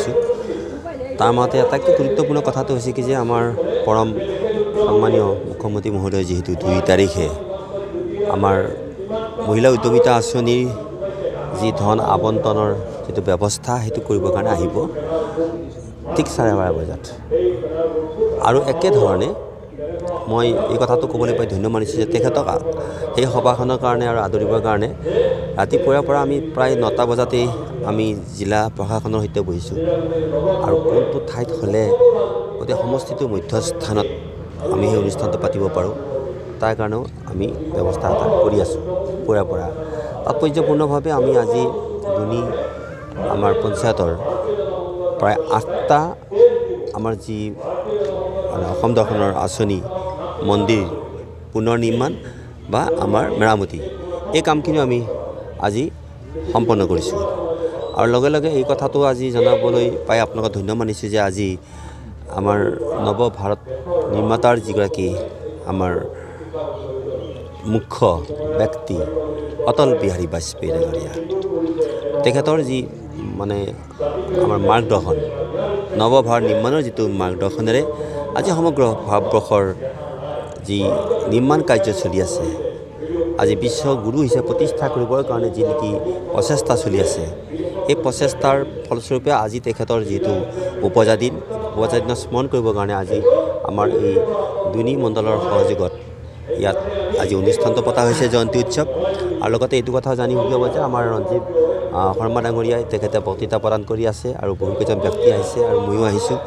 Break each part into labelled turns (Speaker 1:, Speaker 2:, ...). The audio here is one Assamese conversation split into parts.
Speaker 1: কৰিছোঁ। তাৰ মাজতে আটাইতকৈ গুৰুত্বপূৰ্ণ কথাটো হৈছে কি যে আমাৰ পৰম সন্মানীয় মুখ্যমন্ত্ৰী মহোদয় যিহেতু 2 তাৰিখে আমাৰ মহিলা উদ্যমিতা আঁচনিৰ যি ধন আবণ্টনৰ যিটো ব্যৱস্থা সেইটো কৰিবৰ কাৰণে আহিব ঠিক 12:30 বজাত। আৰু একেধৰণে মই এই কথাটো ক'বলৈ পাই ধন্য মানিছোঁ যে তেখেতক সেই সভাখনৰ কাৰণে আৰু আদৰিবৰ কাৰণে ৰাতিপুৱাৰ পৰা আমি প্ৰায় 9টা বজাতেই আমি জিলা প্ৰশাসনৰ সৈতে বহিছোঁ আৰু কোনটো ঠাইত হ'লে গোটেই সমষ্টিটোৰ মধ্যস্থানত আমি সেই অনুষ্ঠানটো পাতিব পাৰোঁ তাৰ কাৰণেও আমি ব্যৱস্থা এটা কৰি আছোঁ পুৱাৰ পৰা। তাৎপৰ্যপূৰ্ণভাৱে আমি আজি দুনি আমাৰ পঞ্চায়তৰ প্ৰায় 8টা আমাৰ যি অসম দৰ্শনৰ আঁচনি মন্দিৰ পুনৰ নিৰ্মাণ বা আমাৰ মেৰামতি এই কামখিনি আমি আজি সম্পন্ন কৰিছোঁ। আৰু লগে লগে এই কথাটো আজি জনাবলৈ পাই আপোনালোকক ধন্য মানিছোঁ যে আজি আমাৰ নৱ ভাৰত নিৰ্মাতাৰ যিগৰাকী আমাৰ মুখ্য ব্যক্তি অটল বিহাৰী বাজপেয়ী ডাঙৰীয়া তেখেতৰ যি মানে আমাৰ মাৰ্গদৰ্শন নৱ ভাৰত নিৰ্মাণৰ যিটো মাৰ্গদৰ্শনেৰে আজি সমগ্ৰ ভাৰতবৰ্ষৰ যি নিৰ্মাণ কাৰ্য চলি আছে আজি বিশ্ব গুৰু হিচাপে প্ৰতিষ্ঠা কৰিবৰ কাৰণে যি নেকি প্ৰচেষ্টা চলি আছে এই প্ৰচেষ্টাৰ ফলস্বৰূপে আজি তেখেতৰ যিটো উপজা দিন স্মৰণ কৰিবৰ কাৰণে আজি আমাৰ এই দুনি মণ্ডলৰ সহযোগত ইয়াত আজি অনুষ্ঠানটো পতা হৈছে জয়ন্তী উৎসৱ। আৰু লগতে এইটো কথা জানি সুখী হ'ব যে আমাৰ ৰঞ্জিত শৰ্মা ডাঙৰীয়াই তেখেতে বক্তৃতা প্ৰদান কৰি আছে আৰু বহুকেইজন ব্যক্তি আহিছে আৰু ময়ো আহিছোঁ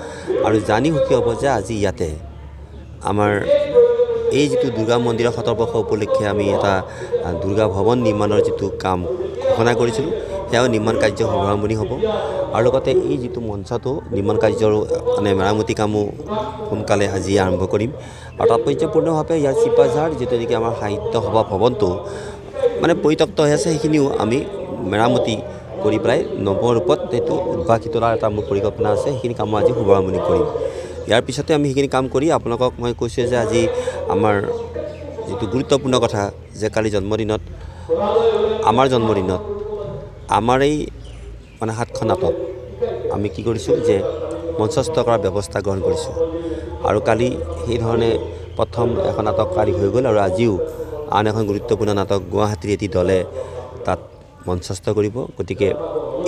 Speaker 1: আৰু জানি সুখী হ'ব যে আজি ইয়াতে আমাৰ এই যিটো দুৰ্গা মন্দিৰৰ শতবৰ্ষ উপলক্ষে আমি এটা দুৰ্গা ভৱন নিৰ্মাণৰ যিটো কাম ঘোষণা কৰিছিলোঁ সেয়াও নিৰ্মাণ কাৰ্য শুভাৰম্ভণি হ'ব। আৰু লগতে এই যিটো মঞ্চটো নিৰ্মাণ কাৰ্যৰো মানে মেৰামতি কামো সোনকালে আজি আৰম্ভ কৰিম। আৰু তাৎপৰ্যপূৰ্ণভাৱে ইয়াৰ চিপাঝাৰ যিটো নেকি আমাৰ সাহিত্য সভা ভৱনটো মানে পৰিত্যক্ত হৈ আছে সেইখিনিও আমি মেৰামতি কৰি পেলাই নৱৰূপত সেইটো উদ্ভাসিত কৰাৰ এটা মোৰ পৰিকল্পনা আছে। সেইখিনি কামো আজি শুভাৰম্ভণি কৰিম। ইয়াৰ পিছতে আমি সেইখিনি কাম কৰি আপোনালোকক মই কৈছোঁ যে আজি আমাৰ যিটো গুৰুত্বপূৰ্ণ কথা যে কালি জন্মদিনত আমাৰ এই মানে 7খন নাটক আমি কি কৰিছোঁ যে মঞ্চস্থ কৰাৰ ব্যৱস্থা গ্ৰহণ কৰিছোঁ। আৰু কালি সেইধৰণে প্ৰথম এখন নাটক কালি হৈ গ'ল আৰু আজিও আন এখন গুৰুত্বপূৰ্ণ নাটক গুৱাহাটীৰ এটি দলে তাত মঞ্চস্থ কৰিব। গতিকে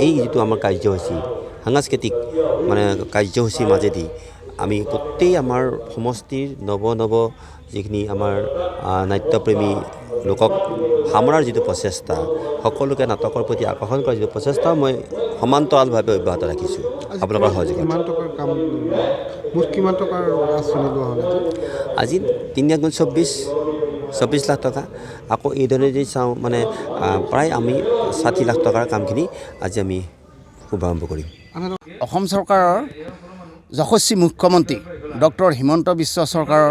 Speaker 1: এই যিটো আমাৰ কাৰ্যসূচী সাংস্কৃতিক মানে কাৰ্যসূচীৰ মাজেদি আমি গোটেই আমাৰ সমষ্টিৰ নৱ যিখিনি আমাৰ নাট্যপ্ৰেমী লোকক সামৰাৰ যিটো প্ৰচেষ্টা সকলোকে নাটকৰ প্ৰতি আকৰ্ষণ কৰাৰ যিটো প্ৰচেষ্টা মই সমান্তৰালভাৱে অব্যাহত ৰাখিছোঁ আপোনালোকৰ সহযোগত। আজি 3 × 24 লাখ টকা। আকৌ এইদৰে যদি চাওঁ মানে প্ৰায় আমি 60 লাখ টকাৰ কামখিনি আজি আমি শুভাৰম্ভ কৰিম।
Speaker 2: অসম চৰকাৰৰ যশস্বী মুখ্যমন্ত্ৰী ডক্টৰ হিমন্ত বিশ্ব চৰকাৰৰ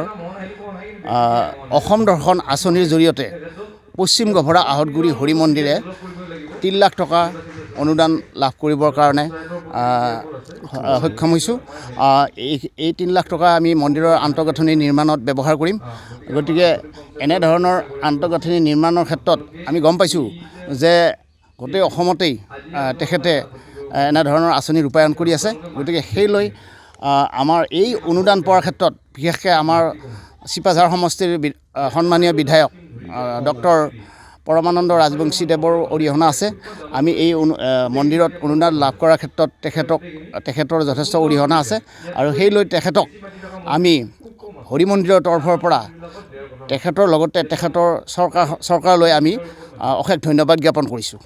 Speaker 2: অসম দৰ্শন আঁচনিৰ জৰিয়তে পশ্চিম গভৰা আহতগুৰি হৰি মন্দিৰে 3 লাখ টকা অনুদান লাভ কৰিবৰ কাৰণে সক্ষম হৈছোঁ। এই 3 লাখ টকা আমি মন্দিৰৰ আন্তঃগাঁথনি নিৰ্মাণত ব্যৱহাৰ কৰিম। গতিকে এনেধৰণৰ আন্তঃগাঁথনি নিৰ্মাণৰ ক্ষেত্ৰত আমি গম পাইছোঁ যে গোটেই অসমতেই তেখেতে এনেধৰণৰ আঁচনি ৰূপায়ণ কৰি আছে। গতিকে সেইলৈ আমাৰ এই অনুদান পোৱাৰ ক্ষেত্ৰত বিশেষকৈ আমাৰ চিপাঝাৰ সমষ্টিৰ সন্মানীয় বিধায়ক ডক্টৰ পৰমানন্দ ৰাজবংশীদেৱৰ অৰিহণা আছে। আমি এই মন্দিৰত অনুদান লাভ কৰাৰ ক্ষেত্ৰত তেখেতৰ যথেষ্ট অৰিহণা আছে আৰু সেইলৈ তেখেতক আমি হৰি মন্দিৰৰ তৰফৰ পৰা তেখেতৰ লগতে তেখেতৰ চৰকাৰলৈ আমি অশেষ ধন্যবাদ জ্ঞাপন কৰিছোঁ।